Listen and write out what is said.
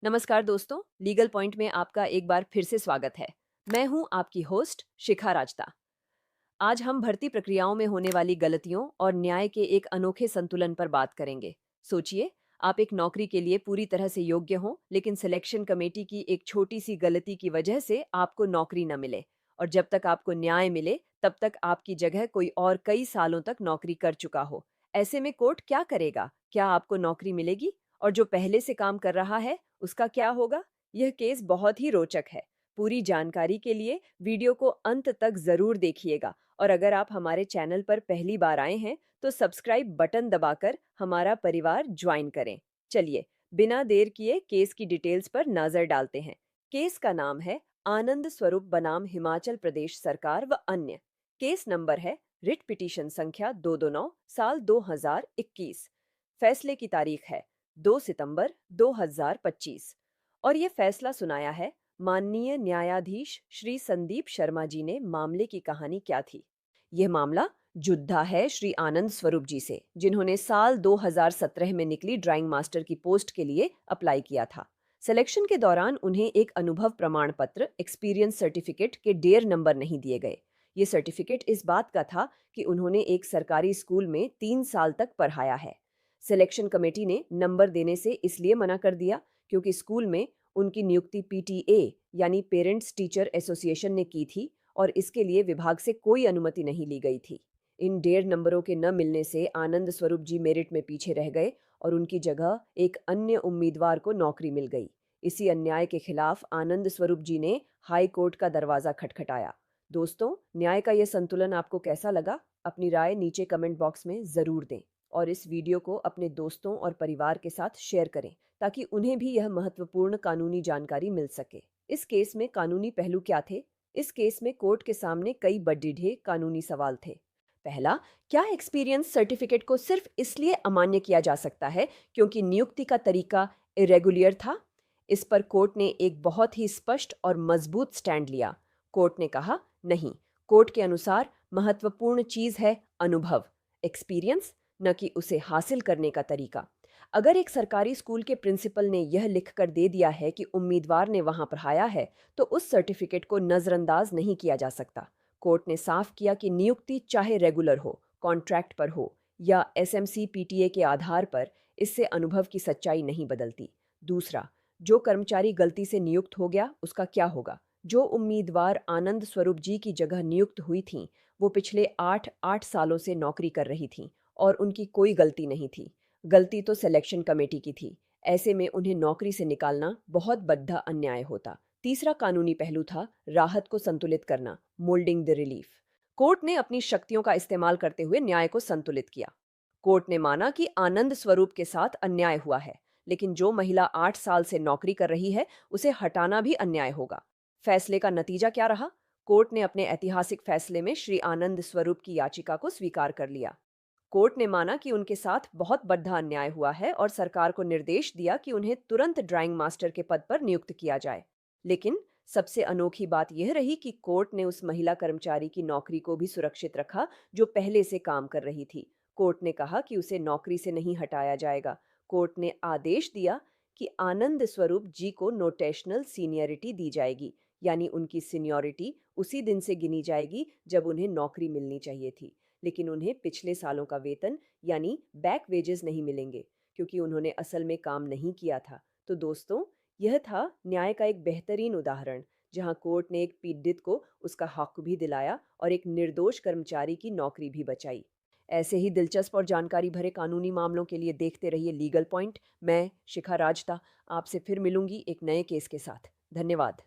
नमस्कार दोस्तों, legal point में आपका एक बार फिर से स्वागत है। मैं हूं आपकी होस्ट शिखा राजता। आज हम भर्ती प्रक्रियाओं में होने वाली गलतियों और न्याय के एक अनोखे संतुलन पर बात करेंगे। सोचिए, आप एक नौकरी के लिए पूरी तरह से योग्य हों, लेकिन सिलेक्शन कमेटी की एक छोटी सी गलती की वजह से आपको नौकरी न मिले। और जब तक आपको न्याय मिले, तब तक आपकी जगह कोई और कई सालों तक नौकरी कर चुका हो। ऐसे में कोर्ट क्या करेगा? क्या आपको नौकरी मिलेगी? और जो पहले से काम कर रहा है, उसका क्या होगा? यह केस बहुत ही रोचक है। पूरी जानकारी के लिए वीडियो को अंत तक जरूर देखिएगा। और अगर आप हमारे चैनल पर पहली बार आए हैं, तो सब्सक्राइब बटन दबाकर हमारा परिवार ज्वाइन करें। चलिए, बिना देर किए केस की डिटेल्स पर नजर डालते हैं। केस का नाम है आनंद स्वरूप बनाम हिमाचल प्रदेश सरकार व अन्य। केस नंबर है रिट पिटीशन संख्या 229 साल 2021। फैसले की तारीख है 2 सितंबर 2025। और ये फैसला सुनाया है माननीय न्यायाधीश श्री संदीप शर्मा जी ने। मामले की कहानी क्या थी? यह मामला जुद्धा है श्री आनंद स्वरूप जी से, जिन्होंने साल 2017 में निकली ड्राइंग मास्टर की पोस्ट के लिए अप्लाई किया था। सिलेक्शन के दौरान उन्हें एक अनुभव प्रमाण पत्र एक्सपीरियंस सर्टिफिकेट के डेयर नंबर नहीं दिए गए। ये सर्टिफिकेट इस बात का था कि उन्होंने एक सरकारी स्कूल में 3 साल तक पढ़ाया है। सिलेक्शन कमेटी ने नंबर देने से इसलिए मना कर दिया क्योंकि स्कूल में उनकी नियुक्ति पीटीए यानी पेरेंट्स टीचर एसोसिएशन ने की थी और इसके लिए विभाग से कोई अनुमति नहीं ली गई थी। इन डेढ़ नंबरों के न मिलने से आनंद स्वरूप जी मेरिट में पीछे रह गए और उनकी जगह एक अन्य उम्मीदवार को नौकरी मिल गई। इसी अन्याय के खिलाफ आनंद स्वरूप जी ने हाई कोर्ट का दरवाजा खटखटाया। दोस्तों, न्याय का यह संतुलन आपको कैसा लगा? अपनी राय नीचे कमेंट बॉक्स में जरूर दें और इस वीडियो को अपने दोस्तों और परिवार के साथ शेयर करें ताकि उन्हें भी यह महत्वपूर्ण कानूनी जानकारी मिल सके। इस केस में कानूनी पहलू क्या थे? इस केस में कोर्ट के सामने कई बड़े कानूनी सवाल थे। पहला, क्या एक्सपीरियंस सर्टिफिकेट को सिर्फ इसलिए अमान्य किया जा सकता है क्योंकि नियुक्ति का तरीका इरेगुलर था? इस पर कोर्ट ने एक बहुत ही स्पष्ट और मजबूत स्टैंड लिया। कोर्ट ने कहा, नहीं, कोर्ट के अनुसार महत्वपूर्ण चीज है अनुभव, एक्सपीरियंस, न कि उसे हासिल करने का तरीका। अगर एक सरकारी स्कूल के प्रिंसिपल ने यह लिखकर दे दिया है कि उम्मीदवार ने वहां पढ़ाया है, तो उस सर्टिफिकेट को नजरअंदाज नहीं किया जा सकता। कोर्ट ने साफ किया कि नियुक्ति चाहे रेगुलर हो, कॉन्ट्रैक्ट पर हो या एसएमसी पीटीए के आधार पर, इससे अनुभव की सच्चाई नहीं बदलती। दूसरा, जो कर्मचारी गलती से नियुक्त हो गया उसका क्या होगा? जो उम्मीदवार आनंद स्वरूप जी की जगह नियुक्त हुई थीं, वो पिछले 8 सालों से नौकरी कर रही थीं और उनकी कोई गलती नहीं थी। गलती तो सिलेक्शन कमेटी की थी। ऐसे में उन्हें नौकरी से निकालना बहुत बद्धा अन्याय होता। तीसरा कानूनी पहलू था राहत को संतुलित करना, मोल्डिंग द रिलीफ। कोर्ट ने अपनी शक्तियों का इस्तेमाल करते हुए न्याय को संतुलित किया। कोर्ट ने माना कि आनंद स्वरूप के साथ अन्याय हुआ है, लेकिन जो महिला 8 साल से नौकरी कर रही है, उसे हटाना भी अन्याय होगा। फैसले का नतीजा क्या रहा? कोर्ट ने अपने ऐतिहासिक फैसले में श्री आनंद स्वरूप की याचिका को स्वीकार कर लिया। कोर्ट ने माना कि उनके साथ बहुत बड़ा अन्याय हुआ है और सरकार को निर्देश दिया कि उन्हें तुरंत ड्राइंग मास्टर के पद पर नियुक्त किया जाए। लेकिन सबसे अनोखी बात यह रही कि कोर्ट ने उस महिला कर्मचारी की नौकरी को भी सुरक्षित रखा जो पहले से काम कर रही थी। कोर्ट ने कहा कि उसे नौकरी से नहीं हटाया जाएगा। कोर्ट ने आदेश दिया कि आनंद स्वरूप जी को नोटेशनल सीनियरिटी दी जाएगी, यानी उनकी सीनियरिटी उसी दिन से गिनी जाएगी जब उन्हें नौकरी मिलनी चाहिए थी। लेकिन उन्हें पिछले सालों का वेतन यानी बैक वेजेस नहीं मिलेंगे क्योंकि उन्होंने असल में काम नहीं किया था। तो दोस्तों, यह था न्याय का एक बेहतरीन उदाहरण जहां कोर्ट ने एक पीड़ित को उसका हक भी दिलाया और एक निर्दोष कर्मचारी की नौकरी भी बचाई। ऐसे ही दिलचस्प और जानकारी भरे कानूनी मामलों के लिए देखते रहिए लीगल पॉइंट। मैं शिखा राजता आपसे फिर मिलूंगी एक नए केस के साथ। धन्यवाद।